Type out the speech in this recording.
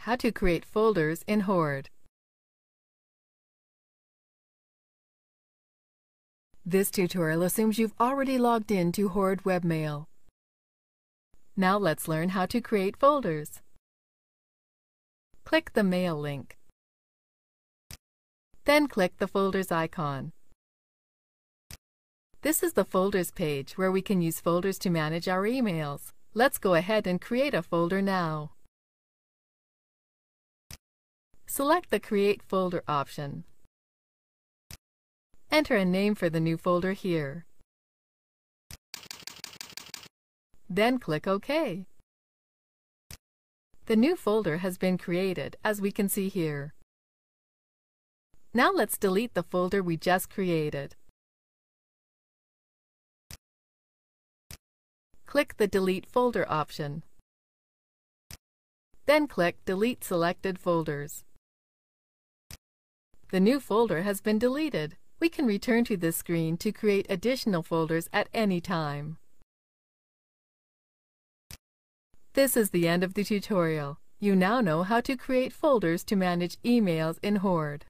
How to create folders in Horde. This tutorial assumes you've already logged in to Horde webmail. Now let's learn how to create folders. Click the Mail link. Then click the Folders icon. This is the Folders page where we can use folders to manage our emails. Let's go ahead and create a folder now. Select the Create Folder option. Enter a name for the new folder here. Then click OK. The new folder has been created, as we can see here. Now let's delete the folder we just created. Click the Delete Folder option. Then click Delete Selected Folders. The new folder has been deleted. We can return to this screen to create additional folders at any time. This is the end of the tutorial. You now know how to create folders to manage emails in Horde.